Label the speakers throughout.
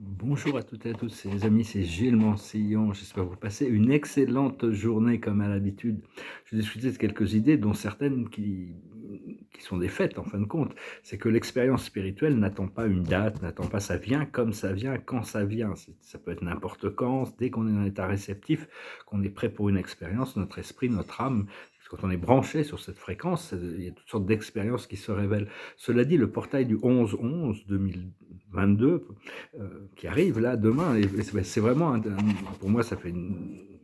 Speaker 1: Bonjour à toutes et à tous, les amis, c'est Gilles Mansillon. J'espère que vous passez une excellente journée comme à l'habitude. Je vais discuter de quelques idées, dont certaines qui sont des faits en fin de compte. C'est que l'expérience spirituelle n'attend pas une date, n'attend pas ça vient comme ça vient, quand ça vient. Ça peut être n'importe quand, dès qu'on est dans l'état réceptif, qu'on est prêt pour une expérience, notre esprit, notre âme. Quand on est branché sur cette fréquence, il y a toutes sortes d'expériences qui se révèlent. Cela dit, le portail du 11-11 2022 qui arrive là demain. Et c'est vraiment, pour moi, ça fait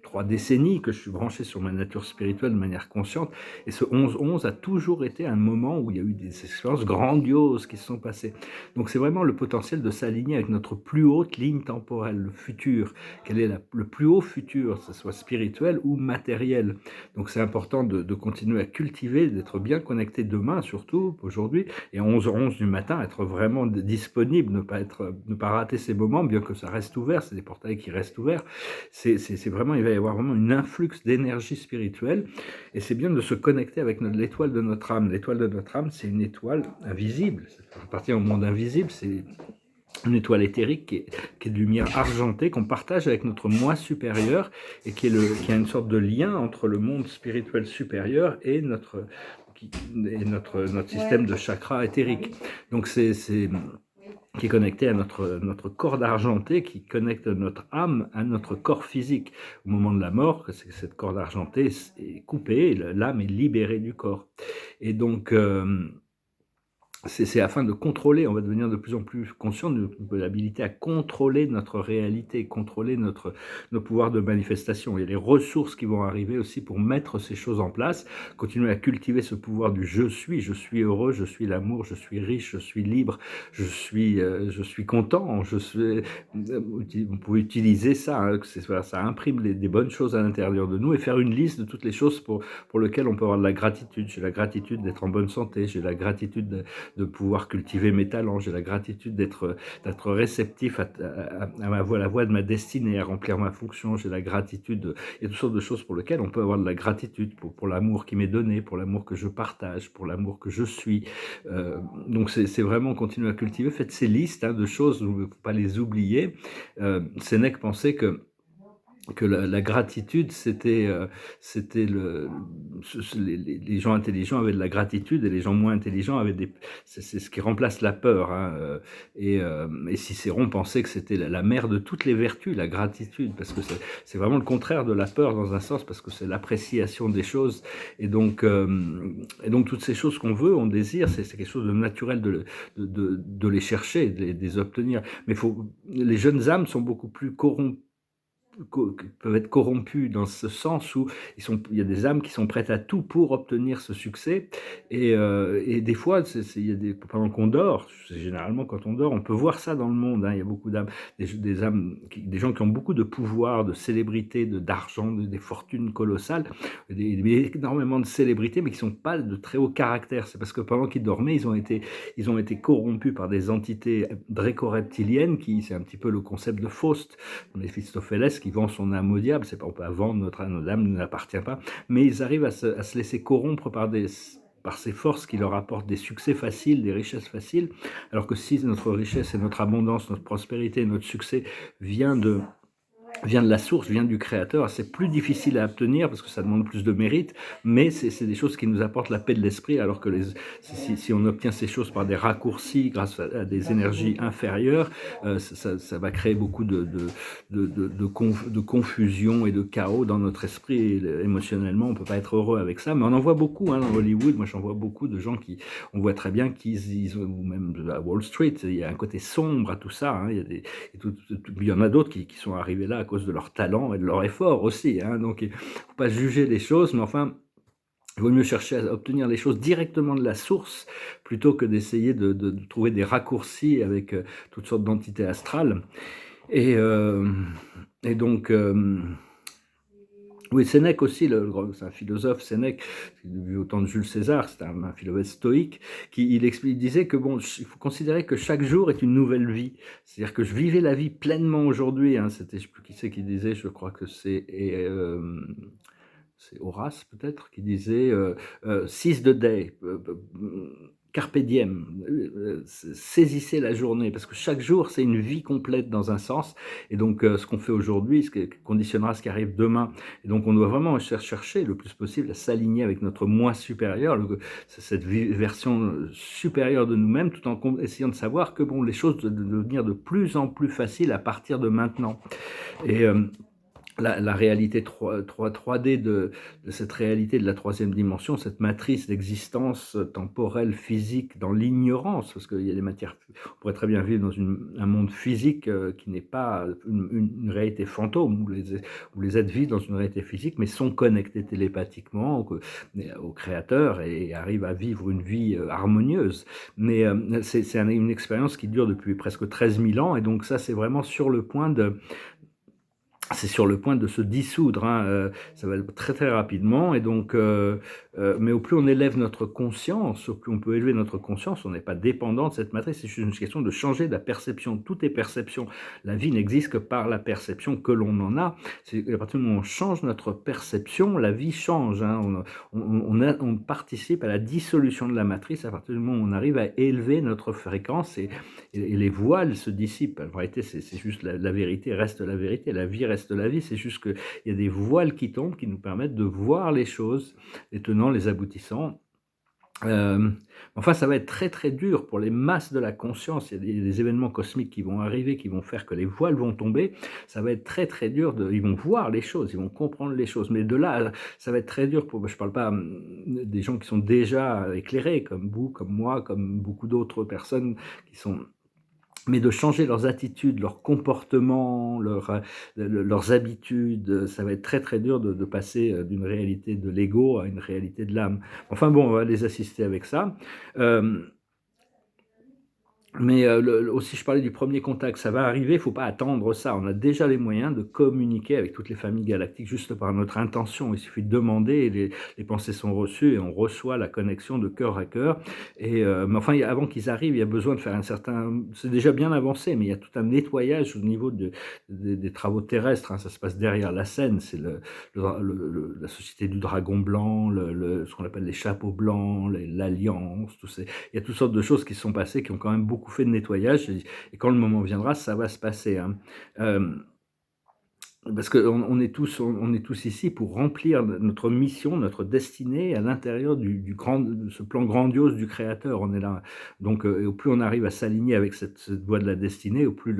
Speaker 1: 3 décennies que je suis branché sur ma nature spirituelle de manière consciente. Et ce 11-11 a toujours été un moment où il y a eu des expériences grandioses qui se sont passées. Donc c'est vraiment le potentiel de s'aligner avec notre plus haute ligne temporelle, le futur. Quel est le plus haut futur, que ce soit spirituel ou matériel. Donc c'est important de continuer à cultiver, d'être bien connecté demain, surtout aujourd'hui, et à 11h11 du matin, être vraiment disponible, ne pas rater ces moments, bien que ça reste ouvert, c'est des portails qui restent ouverts. C'est vraiment, il va y avoir vraiment une influx d'énergie spirituelle, et c'est bien de se connecter avec l'étoile de notre âme. L'étoile de notre âme, c'est une étoile invisible, ça appartient au monde invisible, c'est une étoile éthérique qui est de lumière argentée, qu'on partage avec notre moi supérieur, et qui a une sorte de lien entre le monde spirituel supérieur et notre système de chakras éthériques. Donc qui est connecté à notre corde argentée, qui connecte notre âme à notre corps physique. Au moment de la mort, cette corde argentée est coupée, l'âme est libérée du corps. Et donc, c'est afin de contrôler, on va devenir de plus en plus conscient de l'habilité à contrôler notre réalité, contrôler nos pouvoirs de manifestation. Il y a les ressources qui vont arriver aussi pour mettre ces choses en place, continuer à cultiver ce pouvoir du je suis heureux, je suis l'amour, je suis riche, je suis libre, je suis content, vous pouvez utiliser ça, hein, voilà, ça imprime des bonnes choses à l'intérieur de nous, et faire une liste de toutes les choses pour lesquelles on peut avoir de la gratitude. J'ai la gratitude d'être en bonne santé, j'ai la gratitude de pouvoir cultiver mes talents, j'ai la gratitude d'être réceptif à la voie de ma destinée, à remplir ma fonction, j'ai la gratitude, il y a toutes sortes de choses pour lesquelles on peut avoir de la gratitude, pour l'amour qui m'est donné, pour l'amour que je partage, pour l'amour que je suis. Donc c'est vraiment continuer à cultiver, faites ces listes, hein, de choses, il ne faut pas les oublier. Sénèque pensait que la gratitude, c'était les gens intelligents avaient de la gratitude, et les gens moins intelligents avaient c'est ce qui remplace la peur, hein, et Cicéron pensait que c'était la mère de toutes les vertus, la gratitude, parce que c'est vraiment le contraire de la peur dans un sens, parce que c'est l'appréciation des choses, et donc toutes ces choses qu'on veut, on désire, c'est quelque chose de naturel de les chercher, de les obtenir. Mais les jeunes âmes sont beaucoup plus corrompues, peuvent être corrompus, dans ce sens où il y a des âmes qui sont prêtes à tout pour obtenir ce succès, et des fois, pendant qu'on dort, généralement quand on dort, on peut voir ça dans le monde, hein, il y a beaucoup d'âmes, des âmes, des gens qui ont beaucoup de pouvoir, de célébrité, d'argent, des fortunes colossales, énormément de célébrités, mais qui ne sont pas de très haut caractère. C'est parce que pendant qu'ils dormaient, ils ont été corrompus par des entités dréco-reptiliennes, c'est un petit peu le concept de Faust, Méphistophélès, qui vend son âme au diable. C'est pas, on peut la vendre, notre âme ne nous appartient pas, mais ils arrivent à se laisser corrompre par ces forces qui leur apportent des succès faciles, des richesses faciles, alors que si notre richesse et notre abondance, notre prospérité, notre succès vient de la source, vient du créateur, c'est plus difficile à obtenir parce que ça demande plus de mérite, mais c'est des choses qui nous apportent la paix de l'esprit, alors que si on obtient ces choses par des raccourcis grâce à des énergies inférieures, ça va créer beaucoup de confusion et de chaos dans notre esprit, et émotionnellement on peut pas être heureux avec ça. Mais on en voit beaucoup, hein, dans Hollywood. Moi j'en vois beaucoup de gens on voit très bien ou même à Wall Street, il y a un côté sombre à tout ça, hein. Il y en a d'autres qui sont arrivés là à cause de leur talent et de leur effort aussi, hein. Donc il ne faut pas juger les choses, mais enfin, il vaut mieux chercher à obtenir les choses directement de la source, plutôt que d'essayer de trouver des raccourcis avec toutes sortes d'entités astrales. Et, euh, et donc, oui, Sénèque aussi, c'est un philosophe, Sénèque, vu au temps de Jules César, c'est un philosophe stoïque, il disait que bon, il faut considérer que chaque jour est une nouvelle vie. C'est-à-dire que je vivais la vie pleinement aujourd'hui, hein. C'était, je ne sais plus qui c'est qui disait, je crois que c'est Horace peut-être, qui disait seize the day, carpe diem, saisissez la journée, parce que chaque jour, c'est une vie complète dans un sens, et donc ce qu'on fait aujourd'hui, ce qui conditionnera ce qui arrive demain. Et donc on doit vraiment chercher le plus possible à s'aligner avec notre moi supérieur, cette version supérieure de nous-mêmes, tout en essayant de savoir que bon, les choses doivent devenir de plus en plus faciles à partir de maintenant. Et la réalité 3D de cette réalité de la troisième dimension, cette matrice d'existence temporelle, physique, dans l'ignorance, parce qu'il y a des matières, on pourrait très bien vivre dans un monde physique qui n'est pas une réalité fantôme, où les êtres vivent dans une réalité physique, mais sont connectés télépathiquement au Créateur et arrivent à vivre une vie harmonieuse. Mais c'est une expérience qui dure depuis presque 13 000 ans, et donc ça, c'est vraiment sur le point de se dissoudre, hein, ça va très très rapidement, et donc mais au plus on élève notre conscience, au plus on peut élever notre conscience, on n'est pas dépendant de cette matrice, c'est juste une question de changer de la perception. Tout est perception. La vie n'existe que par la perception que l'on en a. C'est à partir du moment où on change notre perception, la vie change, hein. On participe à la dissolution de la matrice à partir du moment où on arrive à élever notre fréquence, et les voiles se dissipent. En réalité, c'est juste la vérité reste la vérité, la vie reste la vie, c'est juste qu'il y a des voiles qui tombent, qui nous permettent de voir les choses, les tenants, les aboutissants. Enfin, ça va être très très dur pour les masses de la conscience. Il y a des événements cosmiques qui vont arriver, qui vont faire que les voiles vont tomber. Ça va être très très dur. Ils vont voir les choses, ils vont comprendre les choses. Mais de là, ça va être très dur pour. Je parle pas des gens qui sont déjà éclairés, comme vous, comme moi, comme beaucoup d'autres personnes qui sont. Mais de changer leurs attitudes, leurs comportements, leurs habitudes, ça va être très très dur de passer d'une réalité de l'ego à une réalité de l'âme. Enfin bon, on va les assister avec ça. Mais aussi, je parlais du premier contact, ça va arriver, il ne faut pas attendre ça. On a déjà les moyens de communiquer avec toutes les familles galactiques juste par notre intention. Il suffit de demander, et les pensées sont reçues, et on reçoit la connexion de cœur à cœur. Mais enfin, avant qu'ils arrivent, il y a besoin de faire un certain... C'est déjà bien avancé, mais il y a tout un nettoyage au niveau des travaux terrestres, hein. Ça se passe derrière la scène, c'est la société du dragon blanc, ce qu'on appelle les chapeaux blancs, l'alliance, il y a toutes sortes de choses qui se sont passées, qui ont quand même beaucoup fait de nettoyage, et quand le moment viendra, ça va se passer, hein. Parce qu'on est tous ici pour remplir notre mission, notre destinée à l'intérieur de ce plan grandiose du Créateur. On est là. Donc, au plus on arrive à s'aligner avec cette voie de la destinée, au plus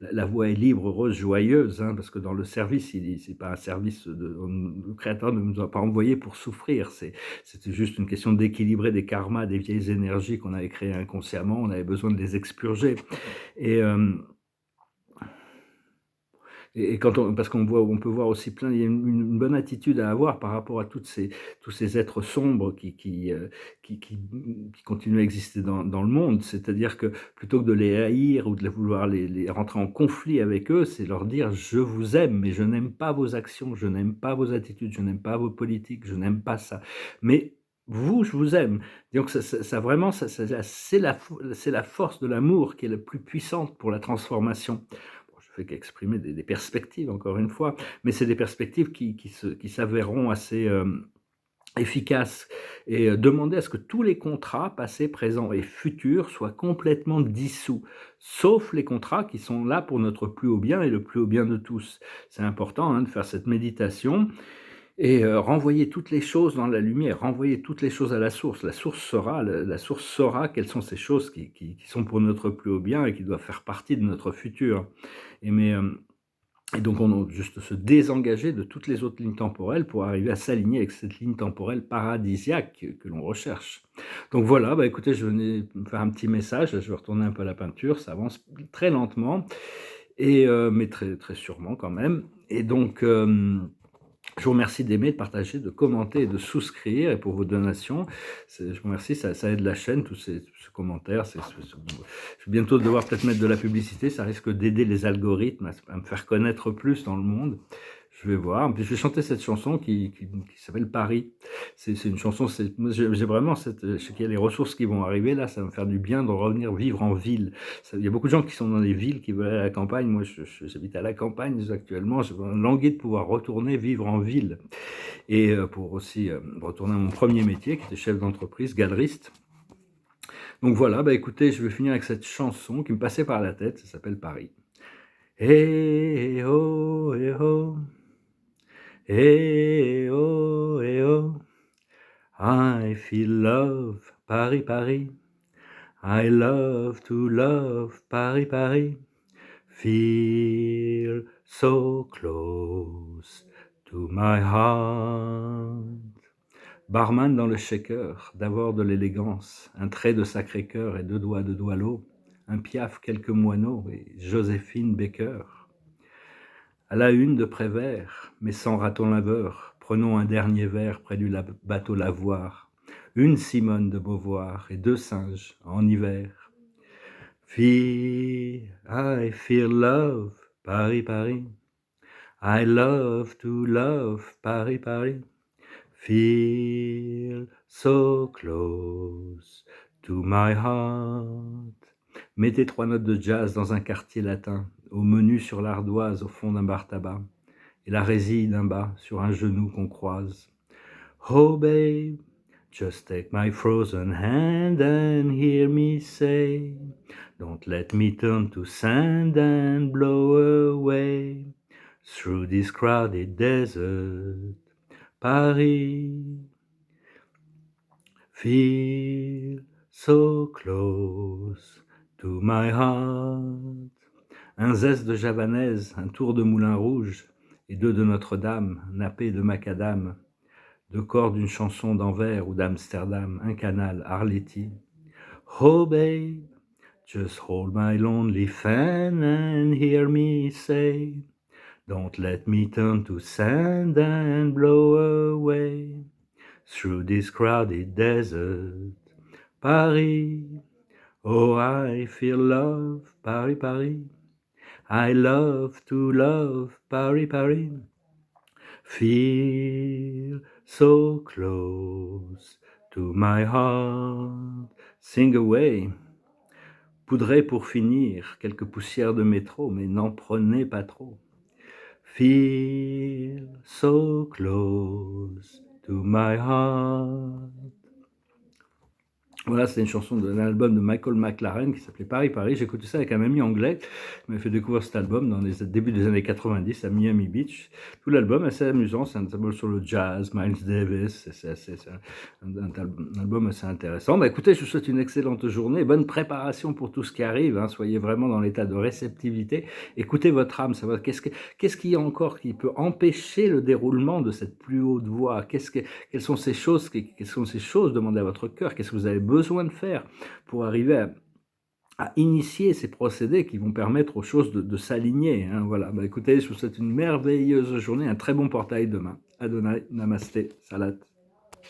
Speaker 1: la voie est libre, heureuse, joyeuse, hein, parce que dans le service, c'est pas un service, le Créateur ne nous a pas envoyé pour souffrir. C'était juste une question d'équilibrer des karmas, des vieilles énergies qu'on avait créées inconsciemment. On avait besoin de les expurger. Et parce on peut voir aussi il y a une bonne attitude à avoir par rapport à tous ces êtres sombres qui continuent à exister dans le monde. C'est-à-dire que plutôt que de les haïr ou de vouloir les rentrer en conflit avec eux, c'est leur dire: je vous aime, mais je n'aime pas vos actions, je n'aime pas vos attitudes, je n'aime pas vos politiques, je n'aime pas ça. Mais vous, je vous aime. Donc ça vraiment, c'est la force de l'amour qui est la plus puissante pour la transformation. Je fais qu'exprimer des perspectives, encore une fois, mais c'est des perspectives qui s'avéreront assez efficaces, et demander à ce que tous les contrats, passés, présents et futurs, soient complètement dissous, sauf les contrats qui sont là pour notre plus haut bien et le plus haut bien de tous. C'est important, hein, de faire cette méditation, et renvoyer toutes les choses dans la lumière, renvoyer toutes les choses à la source. La source saura quelles sont ces choses qui sont pour notre plus haut bien et qui doivent faire partie de notre futur. Et donc on doit juste se désengager de toutes les autres lignes temporelles pour arriver à s'aligner avec cette ligne temporelle paradisiaque que l'on recherche. Donc voilà, écoutez, je venais me faire un petit message, là, je vais retourner un peu à la peinture, ça avance très lentement, mais très, très sûrement quand même. Et donc... je vous remercie d'aimer, de partager, de commenter et de souscrire, et pour vos donations. Je vous remercie, ça aide la chaîne, tous ces commentaires. Je vais bientôt devoir peut-être mettre de la publicité, ça risque d'aider les algorithmes à me faire connaître plus dans le monde. Je vais voir. Puis je vais chanter cette chanson qui s'appelle Paris. C'est une chanson, j'ai vraiment je sais qu'il y a les ressources qui vont arriver là, ça va me faire du bien de revenir vivre en ville. Il y a beaucoup de gens qui sont dans les villes, qui veulent aller à la campagne. Moi, j'habite à la campagne actuellement. J'ai langué de pouvoir retourner vivre en ville. Et pour aussi retourner à mon premier métier, qui était chef d'entreprise, galeriste. Donc voilà, bah écoutez, je vais finir avec cette chanson qui me passait par la tête, ça s'appelle Paris. Eh oh, eh oh, eh oh, eh oh, I feel love, Paris, Paris. I love to love, Paris, Paris. Feel so close to my heart. Barman dans le shaker, d'avoir de l'élégance, un trait de Sacré-Cœur et deux doigts de Doileau, un Piaf, quelques moineaux et Joséphine Baker. À la une de Prévert, mais sans raton laveur, prenons un dernier verre près du bateau lavoir. Une Simone de Beauvoir et deux singes en hiver. I feel love, Paris, Paris. I love to love, Paris, Paris. Feel so close to my heart. Mettez 3 notes de jazz dans un quartier latin, au menu sur l'ardoise au fond d'un bar tabac, et la résille d'un bas sur un genou qu'on croise. Oh babe, just take my frozen hand and hear me say, don't let me turn to sand and blow away through this crowded desert, Paris. Feel so close to my heart. Un zeste de javanaise, un tour de moulin rouge, et deux de Notre-Dame, nappés de macadam, deux corps d'une chanson d'Anvers ou d'Amsterdam, un canal, Arletty. Oh babe, just hold my lonely fan and hear me say, don't let me turn to sand and blow away through this crowded desert, Paris. Oh, I feel love, Paris, Paris. I love to love, Paris, Paris. Feel so close to my heart. Sing away. Poudrez pour finir quelques poussières de métro, mais n'en prenez pas trop. Feel so close to my heart. Voilà, c'est une chanson d'un album de Michael McLaren qui s'appelait Paris, Paris. J'ai écouté ça avec un ami anglais qui m'a fait découvrir cet album dans les débuts des années 90 à Miami Beach. Tout l'album est assez amusant, c'est un album sur le jazz, Miles Davis, c'est un album assez intéressant. Bah, écoutez, je vous souhaite une excellente journée, bonne préparation pour tout ce qui arrive, hein. Soyez vraiment dans l'état de réceptivité. Écoutez votre âme, savoir qu'est-ce qu'il y a encore qui peut empêcher le déroulement de cette plus haute voie. Quelles sont ces choses, demandez à votre cœur, qu'est-ce que vous avez besoin de faire pour arriver à initier ces procédés qui vont permettre aux choses de s'aligner, hein, voilà. Bah, écoutez, je vous souhaite une merveilleuse journée, un très bon portail demain. Adonai, Namasté, Salat.